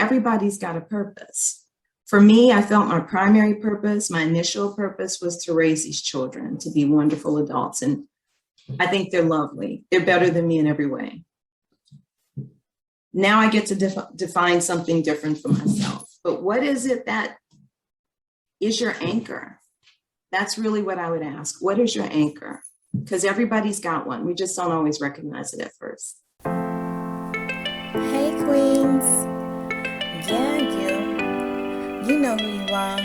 everybody's got a purpose. For me, I felt my primary purpose, my initial purpose was to raise these children to be wonderful adults. And I think they're lovely. They're better than me in every way. Now I get to define something different for myself. But what is it that is your anchor? That's really what I would ask. What is your anchor? Because everybody's got one. We just don't always recognize it at first. Hey, queens. Yeah, you know who you are.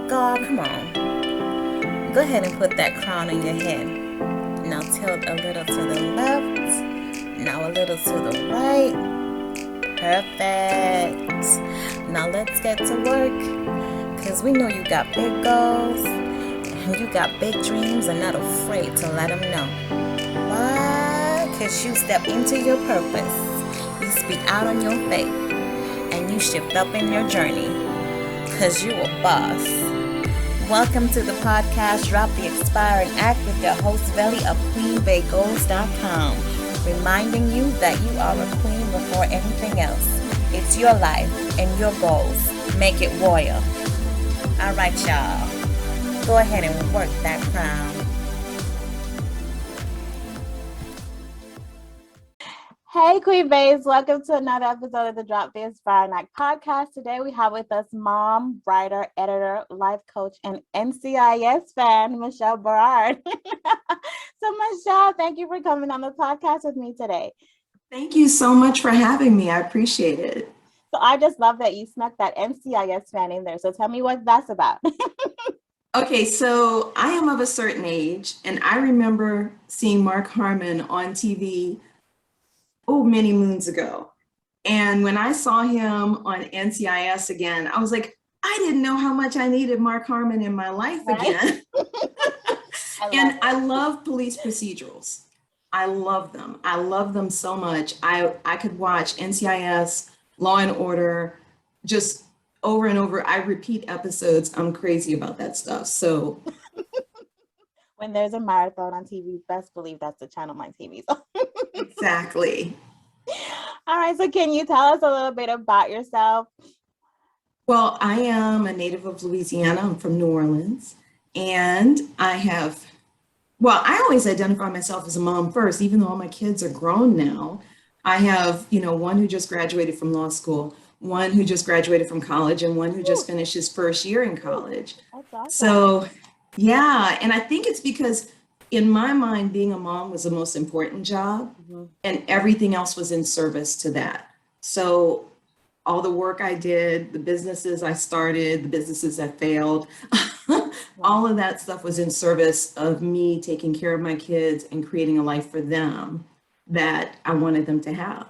God, come on. Go ahead and put that crown on your head. Now tilt a little to the left. Now a little to the right. Perfect. Now let's get to work. Because we know you got big goals. And you got big dreams and not afraid to let them know. Why? Because you step into your purpose. You speak out on your faith. And you shift up in your journey. Because you a boss. Welcome to the podcast, Drop the Expiring Act with your host, Veli of QueenBayGoals.com. Reminding you that you are a queen before anything else. It's your life and your goals. Make it royal. All right, y'all. Go ahead and work that crown. Hey, Queen Bays. Welcome to another episode of the Drop the Inspiring Act podcast. Today we have with us mom, writer, editor, life coach, and NCIS fan, Michele Barard. So, Michele, thank you for coming on the podcast with me today. Thank you so much for having me. I appreciate it. So I just love that you snuck that NCIS fan in there. So tell me what that's about. Okay, so I am of a certain age, and I remember seeing Mark Harmon on TV, many moons ago. And when I saw him on NCIS again, I was like, I didn't know how much I needed Mark Harmon in my life again. I love police procedurals. I love them. I love them so much. I could watch NCIS, Law and Order, just over and over. I repeat episodes. I'm crazy about that stuff. So when there's a marathon on TV, best believe that's the channel my TV's on. Exactly. All right. So can you tell us a little bit about yourself? Well, I am a native of Louisiana. I'm from New Orleans. And I always identify myself as a mom first, even though all my kids are grown now. I have, one who just graduated from law school, one who just graduated from college, and one who just finished his first year in college. That's awesome. So, yeah. And I think it's because in my mind, being a mom was the most important job, and everything else was in service to that. So all the work I did, the businesses I started, the businesses that failed, all of that stuff was in service of me taking care of my kids and creating a life for them that I wanted them to have.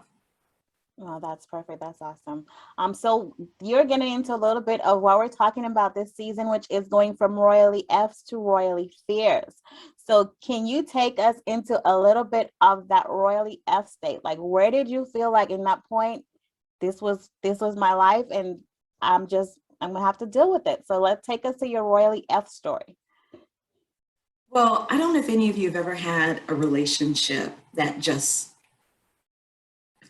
Oh, that's perfect. That's awesome. So you're getting into a little bit of what we're talking about this season, which is going from royally F's to royally fierce. So can you take us into a little bit of that royally F state? Like, where did you feel like in that point, this was my life and I'm gonna have to deal with it. So let's take us to your royally F story. Well, I don't know if any of you have ever had a relationship that just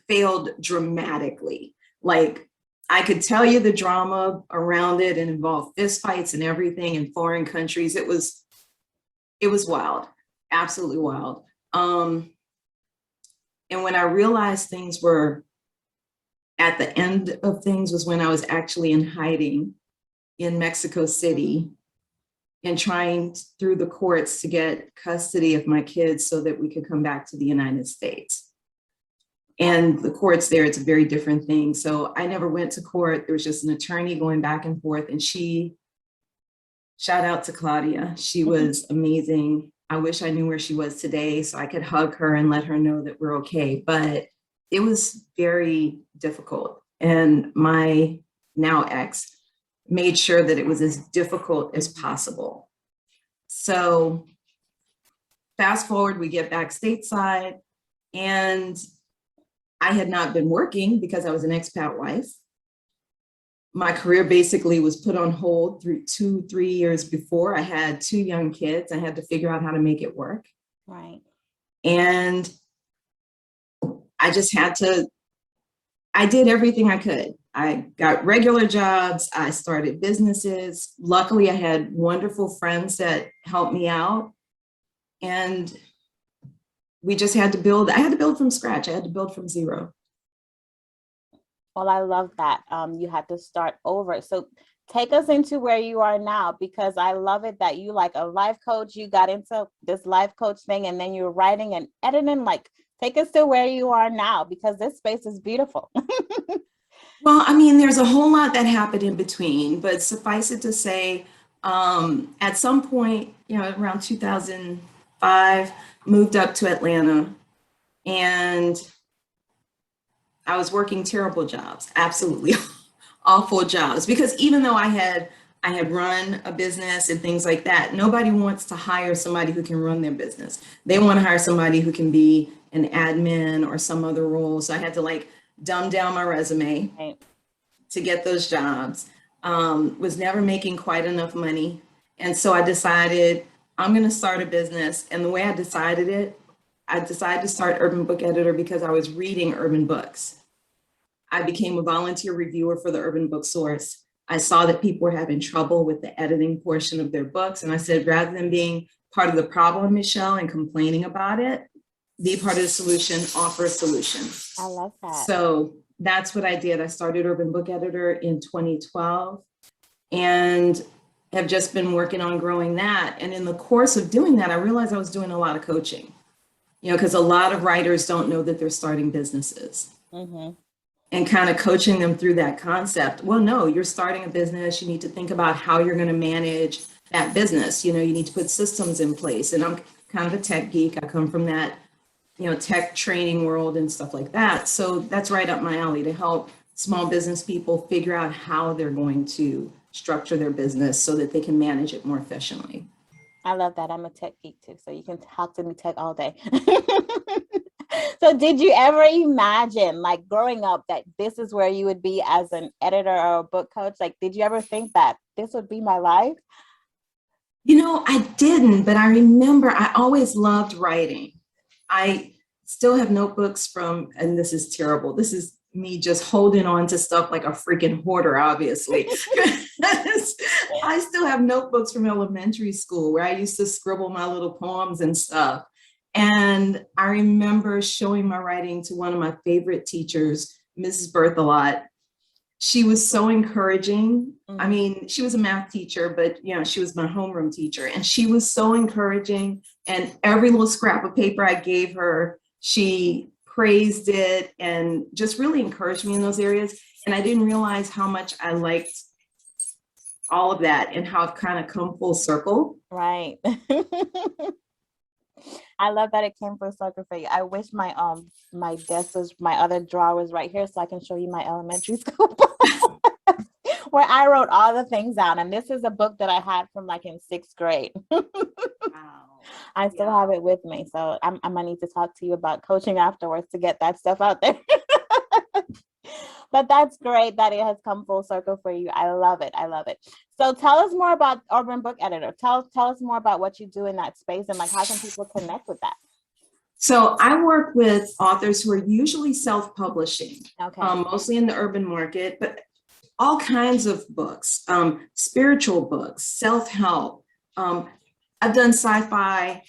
failed dramatically. Like, I could tell you the drama around it and involved fistfights and everything in foreign countries. It was wild, absolutely wild. And when I realized things were at the end of things was when I was actually in hiding in Mexico City and trying through the courts to get custody of my kids so that we could come back to the United States. And the courts there, it's a very different thing. So I never went to court. There was just an attorney going back and forth. And shout out to Claudia. She was amazing. I wish I knew where she was today so I could hug her and let her know that we're okay. But it was very difficult. And my now ex made sure that it was as difficult as possible. So fast forward, we get back stateside, and I had not been working because I was an expat wife. My career basically was put on hold through 2-3 years before. I had 2 young kids. I had to figure out how to make it work. Right. And I just had to I did everything I could. I got regular jobs. I started businesses. Luckily, I had wonderful friends that helped me out. And we just had to build. I had to build from scratch. I had to build from zero. Well, I love that. You had to start over. So take us into where you are now, because I love it that you like a life coach, you got into this life coach thing, and then you're writing and editing. Like, take us to where you are now, because this space is beautiful. Well, I mean, there's a whole lot that happened in between, but suffice it to say, at some point, around 2005, moved up to Atlanta, and I was working terrible jobs, absolutely awful jobs, because even though I had run a business and things like that, nobody wants to hire somebody who can run their business. They want to hire somebody who can be an admin or some other role. So I had to like dumb down my resume to get those jobs. Was never making quite enough money. And so I decided I'm going to start a business. And the way I decided to start Urban Book Editor because I was reading urban books. I became a volunteer reviewer for the Urban Book Source. I saw that people were having trouble with the editing portion of their books. And I said, rather than being part of the problem, Michelle, and complaining about it, be part of the solution, offer a solution. I love that. So that's what I did. I started Urban Book Editor in 2012 and have just been working on growing that. And in the course of doing that, I realized I was doing a lot of coaching, because a lot of writers don't know that they're starting businesses. Mm-hmm. And kind of coaching them through that concept. Well, no, you're starting a business. You need to think about how you're going to manage that business. You need to put systems in place. And I'm kind of a tech geek. I come from that, tech training world and stuff like that. So that's right up my alley to help small business people figure out how they're going to structure their business so that they can manage it more efficiently. I love that. I'm a tech geek too. So you can talk to me tech all day. So did you ever imagine, like, growing up, that this is where you would be as an editor or a book coach? Like, did you ever think that this would be my life? I didn't, but I remember I always loved writing. I still have notebooks from, and this is terrible, this is me just holding on to stuff like a freaking hoarder, obviously. I still have notebooks from elementary school where I used to scribble my little poems and stuff. And I remember showing my writing to one of my favorite teachers, Mrs. Berthelot. She was so encouraging. Mm-hmm. I mean, she was a math teacher, but she was my homeroom teacher. And she was so encouraging. And every little scrap of paper I gave her, she praised it and just really encouraged me in those areas. And I didn't realize how much I liked all of that and how I've kind of come full circle. Right. I love that it came full circle for you. I wish my desk was, my other drawer was right here so I can show you my elementary school book where I wrote all the things down. And this is a book that I had from like in 6th grade. Wow. I still have it with me. So I'm gonna need to talk to you about coaching afterwards to get that stuff out there. But that's great that it has come full circle for you. I love it. I love it. So tell us more about Urban Book Editor. Tell us more about what you do in that space and like how can people connect with that? So I work with authors who are usually self-publishing, okay. Mostly in the urban market, but all kinds of books, spiritual books, self-help. I've done sci-fi,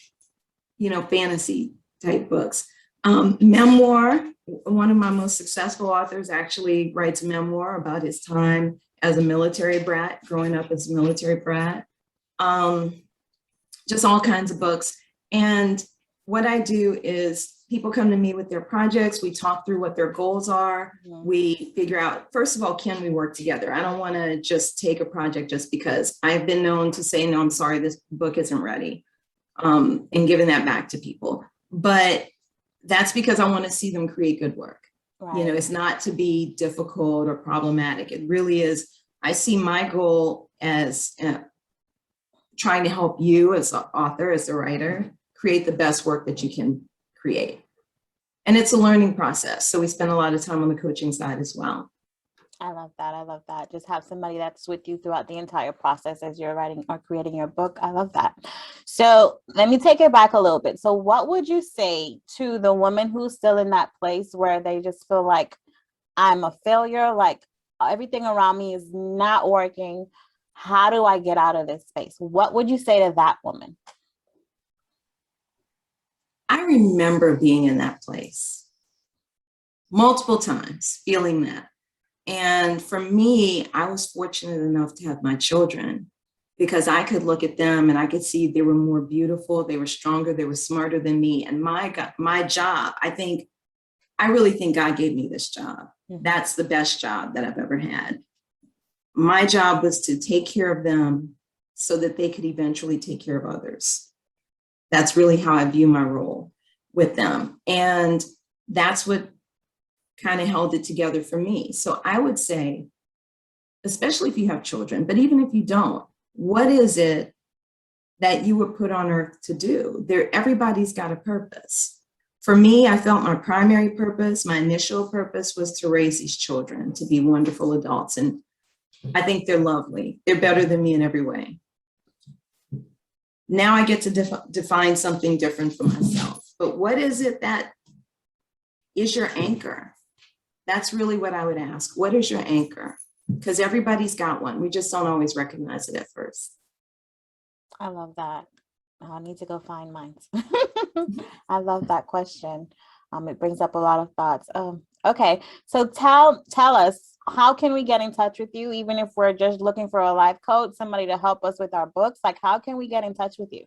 fantasy type books, memoir. One of my most successful authors actually writes a memoir about his time as a military brat, growing up as a military brat, just all kinds of books. And what I do is people come to me with their projects. We talk through what their goals are. Mm-hmm. We figure out, first of all, can we work together? I don't want to just take a project just because. I've been known to say, no, I'm sorry, this book isn't ready, and giving that back to people. But that's because I want to see them create good work. Right. It's not to be difficult or problematic. It really is. I see my goal as trying to help you as an author, as a writer, create the best work that you can create. And it's a learning process. So we spend a lot of time on the coaching side as well. I love that. I love that. Just have somebody that's with you throughout the entire process as you're writing or creating your book. I love that. So let me take it back a little bit. So what would you say to the woman who's still in that place where they just feel like, I'm a failure, like everything around me is not working. How do I get out of this space? What would you say to that woman? I remember being in that place multiple times, feeling that. And for me, I was fortunate enough to have my children because I could look at them and I could see they were more beautiful, they were stronger, they were smarter than me. And my job, I really think God gave me this job. That's the best job that I've ever had. My job was to take care of them so that they could eventually take care of others. That's really how I view my role with them. And that's what kind of held it together for me. So I would say, especially if you have children, but even if you don't, what is it that you were put on earth to do? Everybody's got a purpose. For me, I felt my primary purpose, my initial purpose was to raise these children to be wonderful adults. And I think they're lovely. They're better than me in every way. Now I get to define something different for myself. But what is it that is your anchor? That's really what I would ask. What is your anchor? Because everybody's got one. We just don't always recognize it at first. I love that. I need to go find mine. I love that question. It brings up a lot of thoughts. Okay, so tell us, how can we get in touch with you, even if we're just looking for a life coach, somebody to help us with our books? Like, how can we get in touch with you?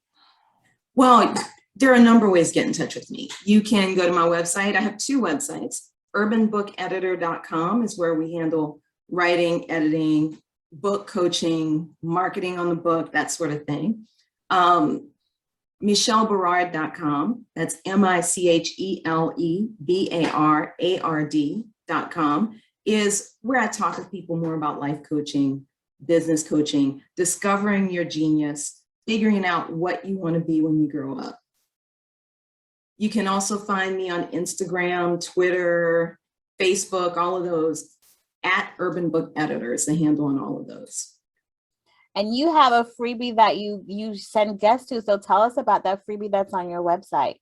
Well, there are a number of ways to get in touch with me. You can go to my website. I have two websites. urbanbookeditor.com is where we handle writing, editing, book coaching, marketing on the book, that sort of thing. MicheleBarard.com, that's MicheleBarard.com, is where I talk with people more about life coaching, business coaching, discovering your genius, figuring out what you want to be when you grow up. You can also find me on Instagram, Twitter, Facebook, all of those, at Urban Book Editor is the handle on all of those. And you have a freebie that you send guests to. So tell us about that freebie that's on your website.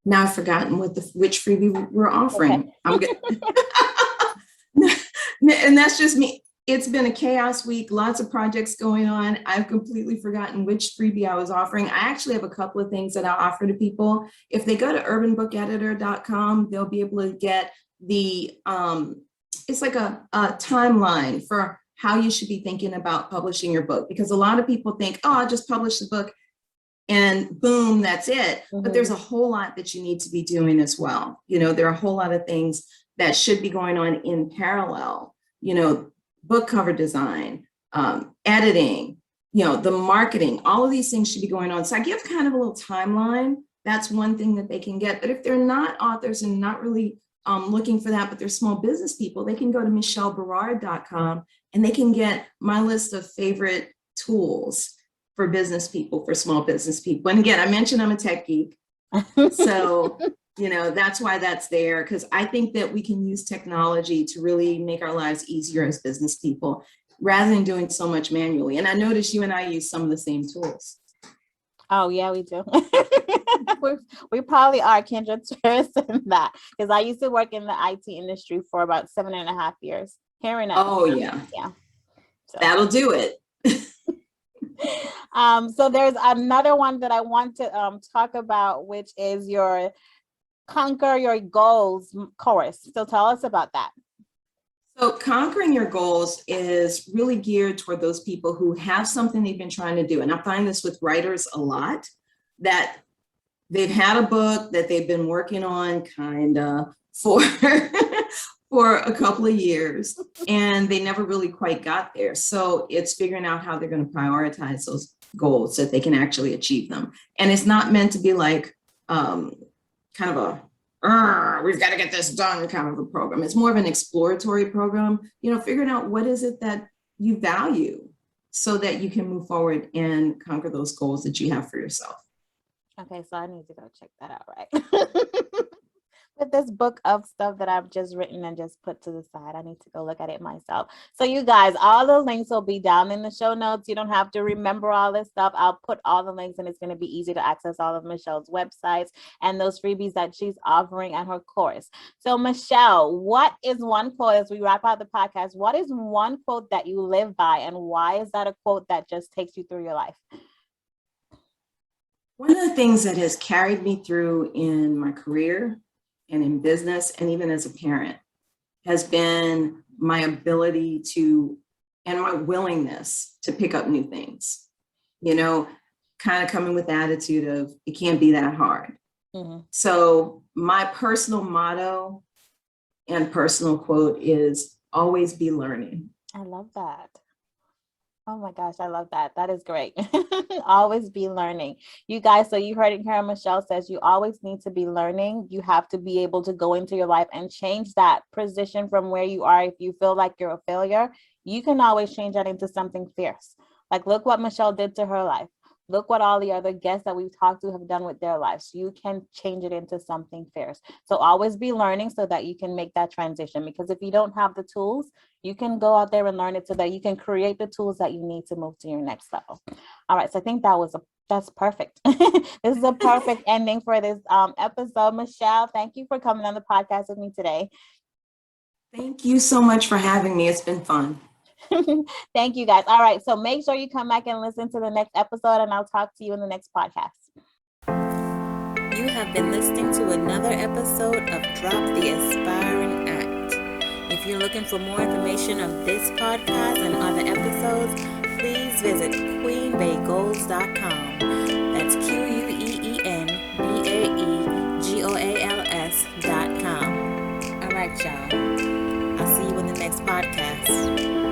Now I've forgotten which freebie we're offering. Okay. And that's just me. It's been a chaos week, lots of projects going on. I've completely forgotten which freebie I was offering. I actually have a couple of things that I offer to people. If they go to urbanbookeditor.com, they'll be able to get the, it's like a timeline for how you should be thinking about publishing your book. Because a lot of people think, oh, I'll just publish the book and boom, that's it. Mm-hmm. But there's a whole lot that you need to be doing as well. You know, there are a whole lot of things that should be going on in parallel, you know, book cover design, editing, you know, the marketing, all of these things should be going on. So I give kind of a little timeline. That's one thing that they can get. But if they're not authors and not really looking for that, but they're small business people, they can go to MicheleBarard.com and they can get my list of favorite tools for business people, for small business people. And again, I mentioned I'm a tech geek. So, you know, that's why that's there, because I think that we can use technology to really make our lives easier as business people rather than doing so much manually. And I noticed you and I use some of the same tools. Oh, yeah, we do. we probably are kindred spirits in that, because I used to work in the IT industry for about 7.5 years. Hearing it. Oh, yeah. Yeah. So. That'll do it. So there's another one that I want to talk about, which is your Conquer Your Goals course. So tell us about that. So Conquering Your Goals is really geared toward those people who have something they've been trying to do. And I find this with writers a lot, that they've had a book that they've been working on kind of for a couple of years, and they never really quite got there. So it's figuring out how they're going to prioritize those goals so that they can actually achieve them. And it's not meant to be like kind of a, we've got to get this done kind of a program. It's more of an exploratory program, you know, figuring out what is it that you value so that you can move forward and conquer those goals that you have for yourself. Okay, so I need to go check that out, right? with this book of stuff that I've just written and just put to the side. I need to go look at it myself. So you guys, all the links will be down in the show notes. You don't have to remember all this stuff. I'll put all the links, and it's going to be easy to access all of Michelle's websites and those freebies that she's offering at her course. So Michele, what is one quote as we wrap out the podcast? What is one quote that you live by, and why is that a quote that just takes you through your life? One of the things that has carried me through in my career and in business and even as a parent has been my ability to, and my willingness to pick up new things, kind of coming with the attitude of it can't be that hard. Mm-hmm. So my personal motto and personal quote is always be learning. I love that. Oh my gosh, I love that. That is great. Always be learning. You guys, so you heard it here. Michele says you always need to be learning. You have to be able to go into your life and change that position from where you are. If you feel like you're a failure, you can always change that into something fierce. Like, look what Michele did to her life. Look what all the other guests that we've talked to have done with their lives. You can change it into something fierce. So always be learning so that you can make that transition. Because if you don't have the tools, you can go out there and learn it so that you can create the tools that you need to move to your next level. All right. So I think that's perfect. This is a perfect ending for this episode. Michele, thank you for coming on the podcast with me today. Thank you so much for having me. It's been fun. Thank you, guys. All right. So make sure you come back and listen to the next episode, and I'll talk to you in the next podcast. You have been listening to another episode of Drop the Aspiring Act. If you're looking for more information on this podcast and other episodes, please visit queenbaegoals.com. That's QueenBaeGoals.com. All right, y'all. I'll see you in the next podcast.